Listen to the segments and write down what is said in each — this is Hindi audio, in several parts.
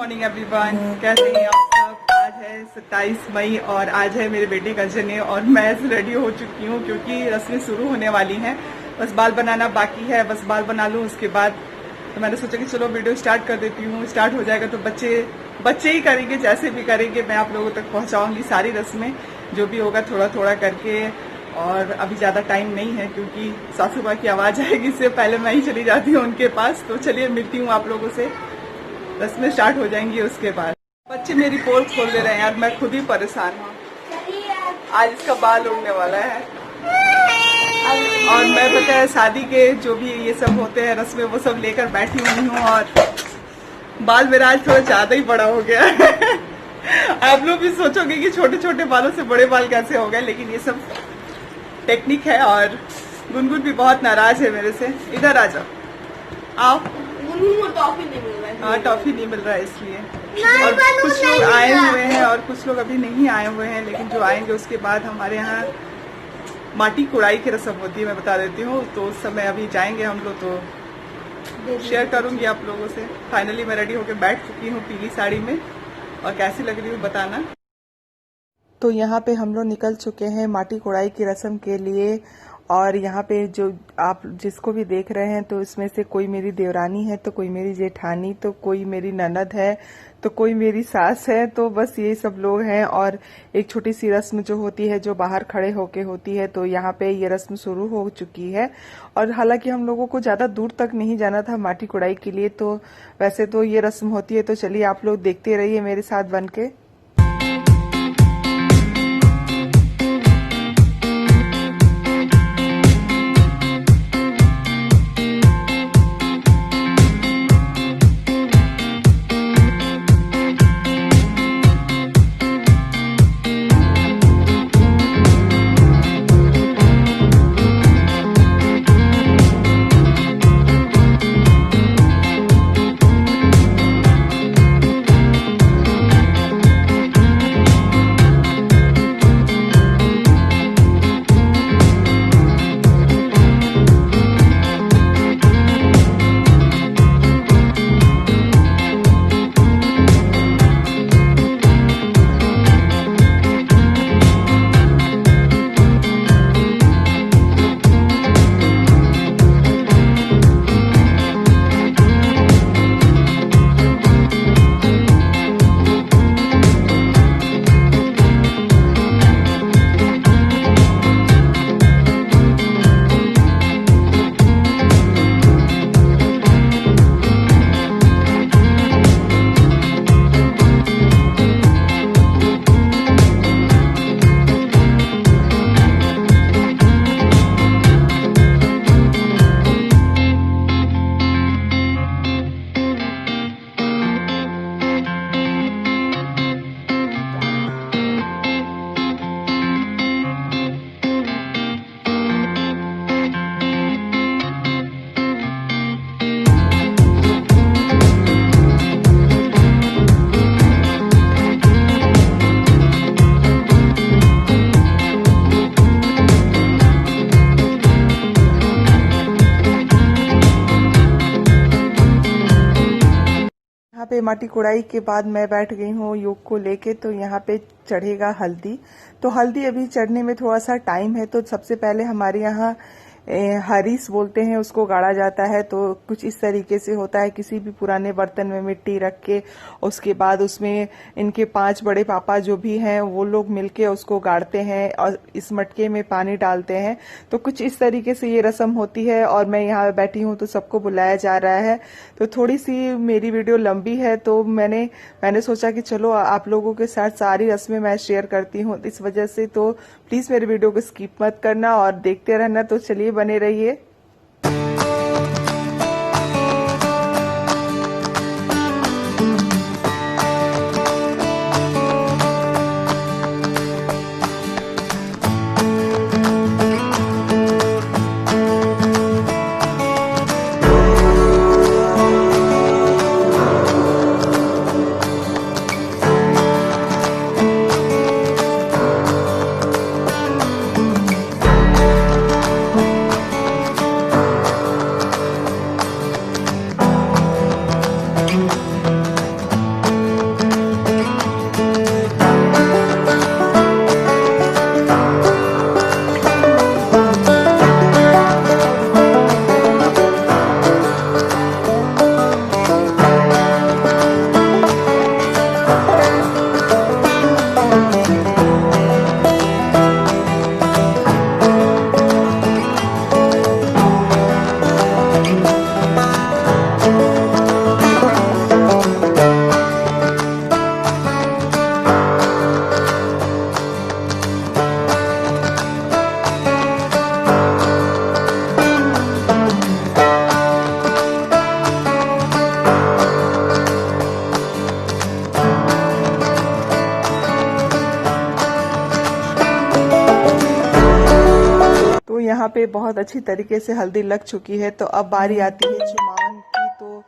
मॉर्निंग एवरीवन, कैसे हैं आप सब। आज है 27 मई और आज है मेरे बेटे का जन्मदिन और मैं रेडी हो चुकी हूँ क्योंकि रस्में शुरू होने वाली हैं। बस बाल बनाना बाकी है, बस बाल बना लूँ उसके बाद तो मैंने सोचा कि चलो वीडियो स्टार्ट कर देती हूँ। स्टार्ट हो जाएगा तो बच्चे ही करेंगे, जैसे भी करेंगे मैं आप लोगों तक पहुँचाऊँगी सारी रस्में, जो भी होगा थोड़ा थोड़ा करके। और अभी ज़्यादा टाइम नहीं है क्योंकि सासू माँ की आवाज़ आएगी, इससे पहले मैं ही चली जाती हूँ उनके पास। तो चलिए मिलती हूँ आप लोगों से, रस्में स्टार्ट हो जाएंगी उसके बाद। बच्चे मेरी पोल खोल दे रहे हैं यार, मैं खुद ही परेशान हूँ। आज इसका बाल उड़ने वाला है और मैं पता है शादी के जो भी ये सब होते हैं रस्में वो सब लेकर बैठी हुई हूँ और बाल मेरा आज थोड़ा ज्यादा ही बड़ा हो गया है। आप लोग भी सोचोगे कि छोटे छोटे बालों से बड़े बाल कैसे हो गए, लेकिन ये सब टेक्निक है। और गुनगुन भी बहुत नाराज है मेरे से। इधर आ जाओ, आओ। टॉफी नहीं मिल रहा है। हाँ, टॉफी नहीं मिल रहा है इसलिए। और कुछ लोग आए हुए हैं और कुछ लोग अभी नहीं आए हुए हैं, लेकिन जो आएंगे उसके बाद हमारे यहाँ माटी कुड़ाई की रस्म होती है, मैं बता देती हूँ। तो उस समय अभी जाएंगे हम लोग, तो शेयर करूंगी आप लोगों से। फाइनली मैं रेडी होकर बैठ चुकी हूँ पीली साड़ी में, और कैसी लग रही हूँ बताना। तो यहाँ पे हम लोग निकल चुके हैं माटी कुड़ाई की रस्म के लिए। और यहाँ पे जो आप जिसको भी देख रहे हैं तो इसमें से कोई मेरी देवरानी है, तो कोई मेरी जेठानी, तो कोई मेरी ननद है, तो कोई मेरी सास है। तो बस ये सब लोग हैं। और एक छोटी सी रस्म जो होती है जो बाहर खड़े होके होती है, तो यहाँ पे ये रस्म शुरू हो चुकी है। और हालांकि हम लोगों को ज्यादा दूर तक नहीं जाना था माटी कुड़ाई के लिए, तो वैसे तो ये रस्म होती है। तो चलिए आप लोग देखते रहिए मेरे साथ बन के। यहाँ पे माटी कुड़ाई के बाद मैं बैठ गई हूँ योग को लेके। तो यहाँ पे चढ़ेगा हल्दी। तो हल्दी अभी चढ़ने में थोड़ा सा टाइम है। तो सबसे पहले हमारे यहाँ हरीस बोलते हैं उसको, गाड़ा जाता है। तो कुछ इस तरीके से होता है, किसी भी पुराने बर्तन में मिट्टी रख के उसके बाद उसमें इनके 5 बड़े पापा जो भी हैं वो लोग मिलके उसको गाड़ते हैं और इस मटके में पानी डालते हैं। तो कुछ इस तरीके से ये रस्म होती है। और मैं यहाँ बैठी हूँ तो सबको बुलाया जा रहा है। तो थोड़ी सी मेरी वीडियो लंबी है, तो मैंने सोचा कि चलो आप लोगों के साथ सारी रस्में मैं शेयर करती हूँ इस वजह से। तो प्लीज मेरे वीडियो को स्किप मत करना और देखते रहना। तो चलिए बने रहिए। यहाँ पे बहुत अच्छी तरीके से हल्दी लग चुकी है। तो अब बारी आती है चुमावन की। तो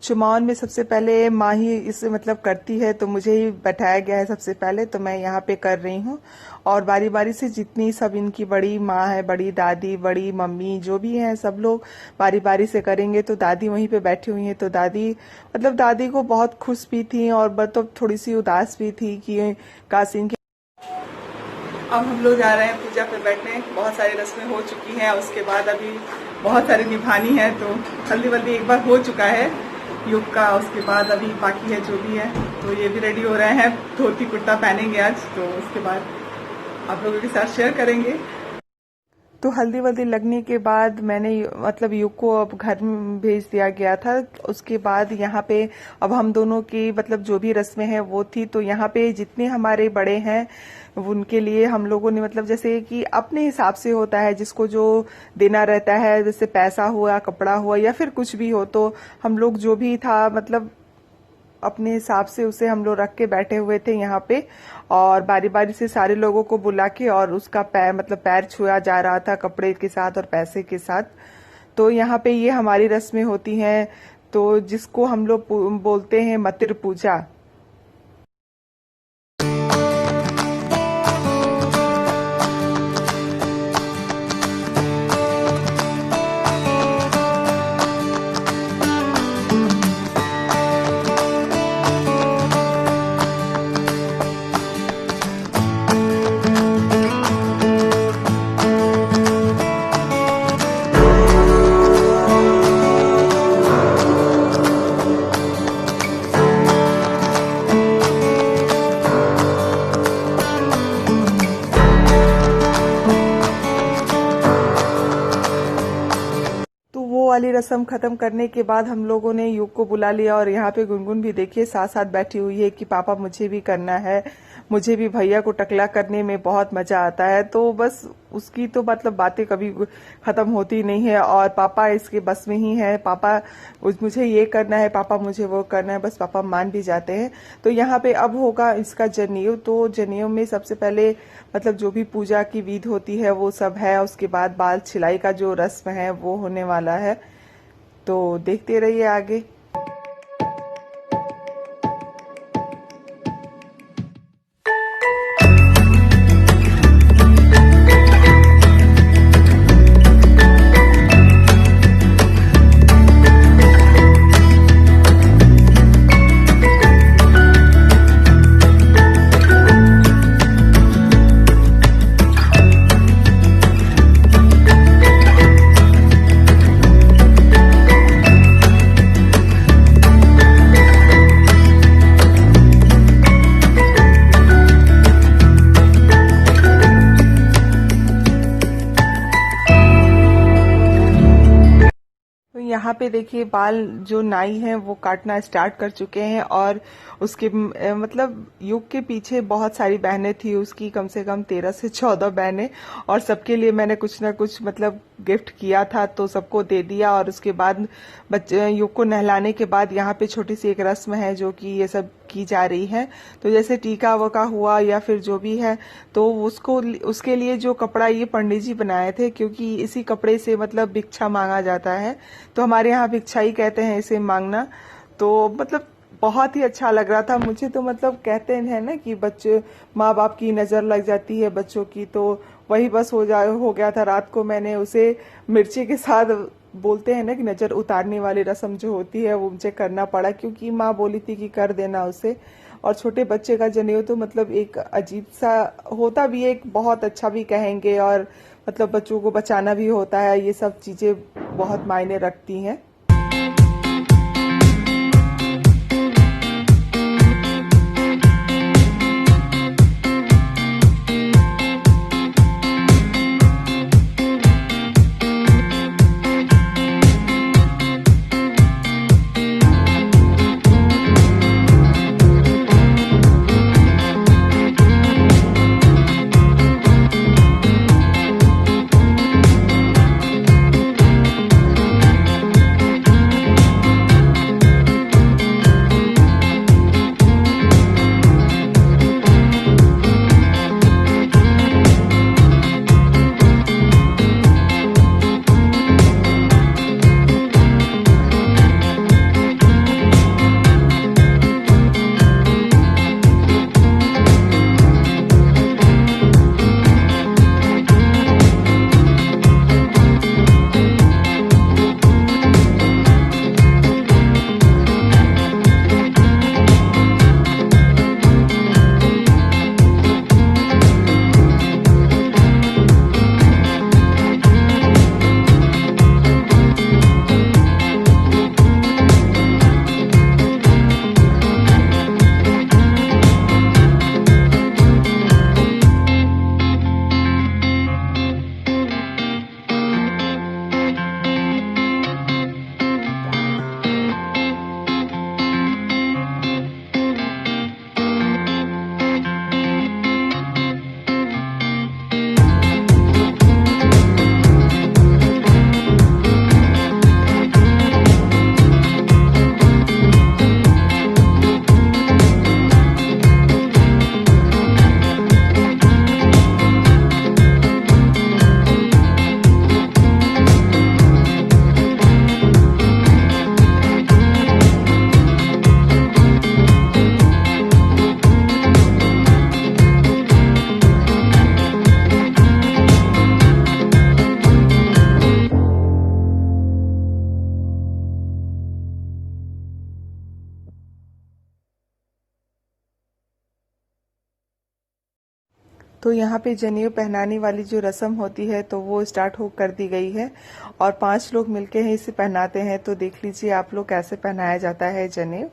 चुमावन में सबसे पहले माँ ही इसे मतलब करती है, तो मुझे ही बैठाया गया है सबसे पहले, तो मैं यहाँ पे कर रही हूँ। और बारी बारी से जितनी सब इनकी बड़ी माँ है, बड़ी दादी, बड़ी मम्मी जो भी हैं, सब लोग बारी बारी से करेंगे। तो दादी वहीं पे बैठी हुई हैं। तो दादी को बहुत खुश भी थी और मतलब थोड़ी सी उदास भी थी कि कासिम। अब हम लोग जा रहे हैं पूजा पे बैठने। बहुत सारी रस्में हो चुकी हैं, उसके बाद अभी बहुत सारी निभानी है। तो हल्दी वल्दी एक बार हो चुका है युग का, उसके बाद अभी बाकी है जो भी है। तो ये भी रेडी हो रहे हैं, धोती कुर्ता पहनेंगे आज। तो उसके बाद आप लोगों के साथ शेयर करेंगे। तो हल्दी वल्दी लगने के बाद मैंने मतलब युग को अब घर में भेज दिया गया था। उसके बाद यहाँ पे अब हम दोनों की मतलब जो भी रस्में हैं वो थी। तो यहाँ पे जितने हमारे बड़े हैं उनके लिए हम लोगों ने मतलब जैसे कि अपने हिसाब से होता है, जिसको जो देना रहता है, जैसे पैसा हुआ, कपड़ा हुआ या फिर कुछ भी हो, तो हम लोग जो भी था मतलब अपने हिसाब से उसे हम लोग रख के बैठे हुए थे यहाँ पे। और बारी बारी से सारे लोगों को बुला के और उसका पैर छुआ जा रहा था कपड़े के साथ और पैसे के साथ। तो यहाँ पे ये हमारी रस्में होती हैं, तो जिसको हम लोग बोलते हैं मतिर पूजा। वाली रस्म खत्म करने के बाद हम लोगों ने युग को बुला लिया और यहाँ पे गुनगुन भी देखिए साथ साथ बैठी हुई है कि पापा मुझे भी करना है, मुझे भी भैया को टकला करने में बहुत मजा आता है। तो बस उसकी तो मतलब बातें कभी खत्म होती नहीं है और पापा इसके बस में ही है। पापा मुझे ये करना है, पापा मुझे वो करना है, बस पापा मान भी जाते हैं। तो यहाँ पे अब होगा इसका जनेऊ। तो जनेऊ में सबसे पहले मतलब जो भी पूजा की विधि होती है वो सब है। उसके बाद बाल छिलाई का जो रस्म है वो होने वाला है। तो देखते रहिए आगे। यहाँ पे देखिए बाल जो नाई है वो काटना स्टार्ट कर चुके हैं और उसके मतलब युग के पीछे बहुत सारी बहनें थी, उसकी कम से कम 13 से 14 बहनें, और सबके लिए मैंने कुछ ना कुछ मतलब गिफ्ट किया था तो सबको दे दिया। और उसके बाद बच्चे युग को नहलाने के बाद यहाँ पे छोटी सी एक रस्म है जो कि ये सब की जा रही है। तो जैसे टीका वका हुआ या फिर जो भी है, तो उसके लिए जो कपड़ा ये पंडित जी बनाए थे, क्योंकि इसी कपड़े से मतलब भिक्षा मांगा जाता है। तो हमारे यहाँ भिक्षा ही कहते हैं इसे मांगना। तो मतलब बहुत ही अच्छा लग रहा था मुझे। तो मतलब कहते हैं ना कि बच्चे माँ बाप की नजर लग जाती है बच्चों की, तो वही बस हो गया था। रात को मैंने उसे मिर्ची के साथ बोलते हैं ना कि नजर उतारने वाली रस्म जो होती है वो मुझे करना पड़ा, क्योंकि माँ बोली थी कि कर देना उसे। और छोटे बच्चे का जनेऊ तो मतलब एक अजीब सा होता भी है, एक बहुत अच्छा भी कहेंगे, और मतलब बच्चों को बचाना भी होता है। ये सब चीजें बहुत मायने रखती हैं। तो यहाँ पे जनेऊ पहनाने वाली जो रस्म होती है तो वो स्टार्ट हो कर दी गई है और 5 लोग मिलके हैं इसे पहनाते हैं। तो देख लीजिए आप लोग कैसे पहनाया जाता है जनेऊ।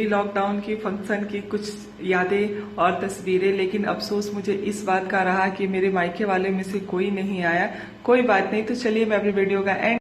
लॉकडाउन की फंक्शन की कुछ यादें और तस्वीरें। लेकिन अफसोस मुझे इस बात का रहा कि मेरे मायके वाले में से कोई नहीं आया। कोई बात नहीं, तो चलिए मैं अपनी वीडियो का एंड